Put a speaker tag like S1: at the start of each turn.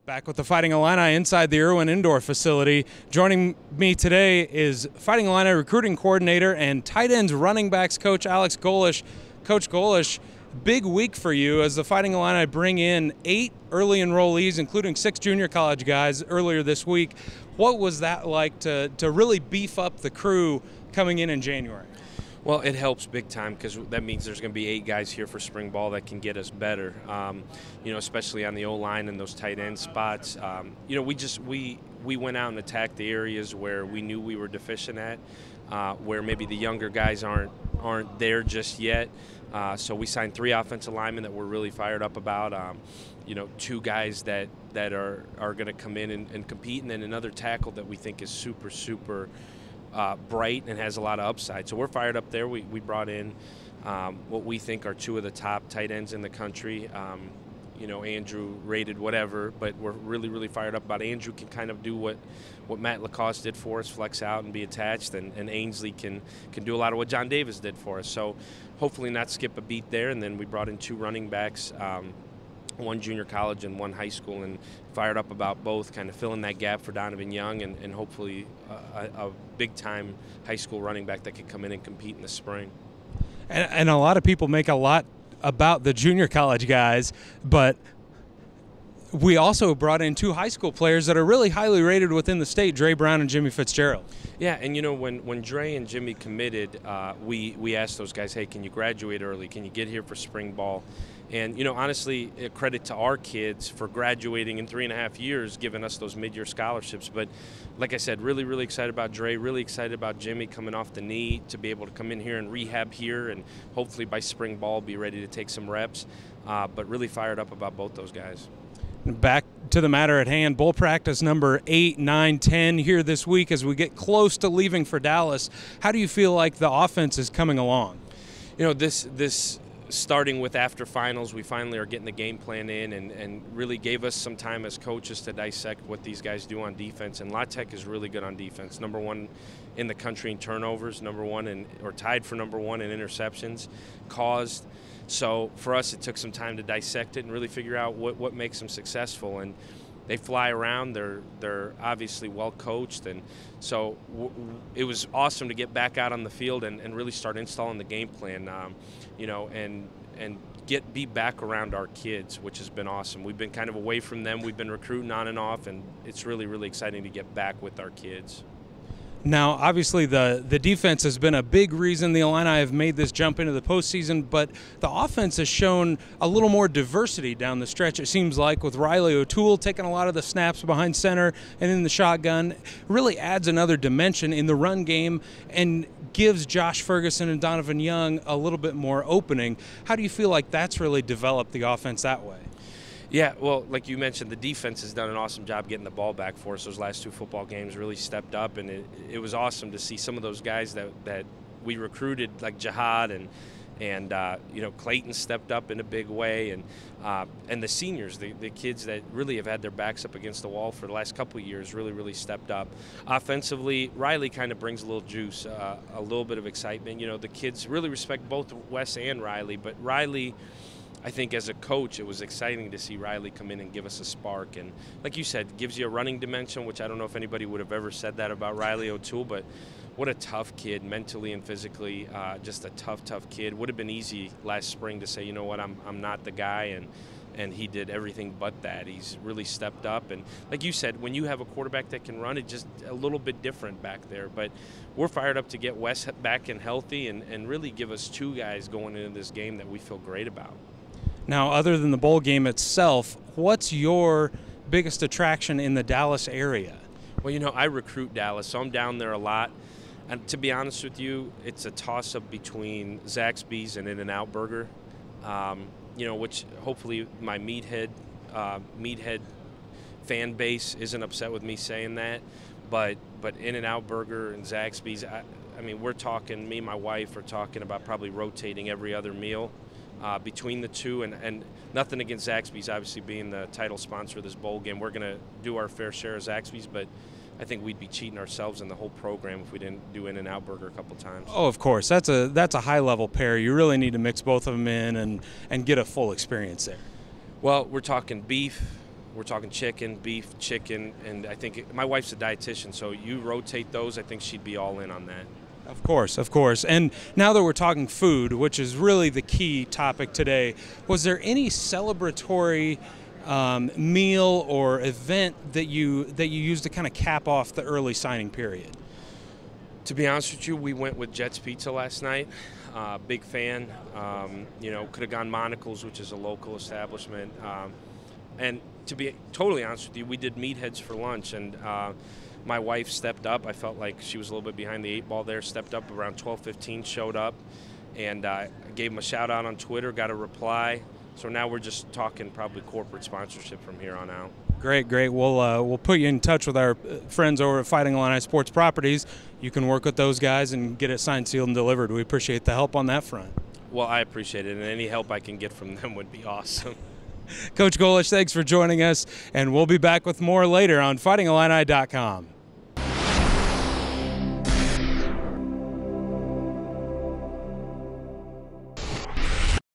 S1: Back with the Fighting Illini inside the Irwin Indoor facility. Joining me today is Fighting Illini recruiting coordinator and tight ends running backs coach Alex Golesh. Coach Golesh, big week for you as the Fighting Illini bring in 8 early enrollees, including 6 junior college guys earlier this week. What was that like to really beef up the crew coming in January?
S2: Well, it helps big time because that means there's going to be 8 guys here for spring ball that can get us better, especially on the O-line and those tight end spots. We went out and attacked the areas where we knew we were deficient at, where maybe the younger guys aren't there just yet. So we signed 3 offensive linemen that we're really fired up about. 2 guys that are going to come in and compete, and then another tackle that we think is super bright and has a lot of upside. So we're fired up there. We brought in what we think are 2 of the top tight ends in the country. Andrew rated whatever, but we're really fired up about Andrew. Can kind of do what Matt Lacoste did for us, flex out and be attached, and Ainsley can do a lot of what John Davis did for us. So hopefully not skip a beat there. And then we brought in 2 running backs, 1 junior college and 1 high school, and fired up about both, kind of filling that gap for Donovan Young and hopefully a big-time high school running back that could come in and compete in the spring.
S1: And a lot of people make a lot about the junior college guys, but we also brought in 2 high school players that are really highly rated within the state, Dre Brown and Jimmy Fitzgerald.
S2: Yeah, and when Dre and Jimmy committed, we asked those guys, hey, can you graduate early? Can you get here for spring ball? And, honestly, credit to our kids for graduating in 3.5 years, giving us those mid-year scholarships. But like I said, really excited about Dre, really excited about Jimmy coming off the knee to be able to come in here and rehab here and hopefully by spring ball be ready to take some reps. But really fired up about both those guys.
S1: Back to the matter at hand, bowl practice number 8, 9, 10 here this week as we get close to leaving for Dallas. How do you feel like the offense is coming along?
S2: This starting with after finals, we finally are getting the game plan in and really gave us some time as coaches to dissect what these guys do on defense. And La Tech is really good on defense. Number 1 in the country in turnovers, tied for number 1 in interceptions caused. So for us, it took some time to dissect it and really figure out what makes them successful. And they fly around. They're obviously well coached, and so it was awesome to get back out on the field and really start installing the game plan. And be back around our kids, which has been awesome. We've been kind of away from them. We've been recruiting on and off, and it's really exciting to get back with our kids.
S1: Now, obviously, the defense has been a big reason the Illini have made this jump into the postseason, but the offense has shown a little more diversity down the stretch, it seems like, with Riley O'Toole taking a lot of the snaps behind center and in the shotgun. Really adds another dimension in the run game and gives Josh Ferguson and Donovan Young a little bit more opening. How do you feel like that's really developed the offense that way?
S2: Yeah, well, like you mentioned, the defense has done an awesome job getting the ball back for us. Those last 2 football games really stepped up, and it was awesome to see some of those guys that we recruited, like Jihad and Clayton stepped up in a big way, and the seniors, the kids that really have had their backs up against the wall for the last couple of years, really stepped up. Offensively, Riley kind of brings a little juice, a little bit of excitement. The kids really respect both Wes and Riley, but Riley, I think as a coach, it was exciting to see Riley come in and give us a spark. And like you said, gives you a running dimension, which I don't know if anybody would have ever said that about Riley O'Toole, but what a tough kid, mentally and physically, just a tough kid. Would have been easy last spring to say, you know what, I'm not the guy, and he did everything but that. He's really stepped up. And like you said, when you have a quarterback that can run, it's just a little bit different back there. But we're fired up to get Wes back and healthy and really give us 2 guys going into this game that we feel great about.
S1: Now, other than the bowl game itself, what's your biggest attraction in the Dallas area?
S2: Well, I recruit Dallas, so I'm down there a lot. And to be honest with you, it's a toss-up between Zaxby's and In-N-Out Burger, which hopefully my meathead fan base isn't upset with me saying that. But In-N-Out Burger and Zaxby's, I mean, we're talking, me and my wife are talking about probably rotating every other meal between the 2, and nothing against Zaxby's, obviously being the title sponsor of this bowl game. We're going to do our fair share of Zaxby's, but I think we'd be cheating ourselves in the whole program if we didn't do In-N-Out Burger a couple times.
S1: Oh, of course. That's a high-level pair. You really need to mix both of them in and get a full experience there.
S2: Well, we're talking beef, we're talking chicken, beef, chicken, and I think my wife's a dietitian, so you rotate those. I think she'd be all in on that.
S1: Of course, of course. And now that we're talking food, which is really the key topic today, was there any celebratory meal or event that you used to kind of cap off the early signing period?
S2: To be honest with you, we went with Jets Pizza last night. Big fan. Could have gone Monocle's, which is a local establishment. And to be totally honest with you, we did meatheads for lunch, and my wife stepped up. I felt like she was a little bit behind the 8 ball there. Stepped up around 12:15, showed up, and gave him a shout out on Twitter. Got a reply. So now we're just talking probably corporate sponsorship from here on out.
S1: Great. We'll put you in touch with our friends over at Fighting Illini Sports Properties. You can work with those guys and get it signed, sealed, and delivered. We appreciate the help on that front.
S2: Well, I appreciate it, and any help I can get from them would be awesome.
S1: Coach Golesh, thanks for joining us, and we'll be back with more later on FightingIllini.com.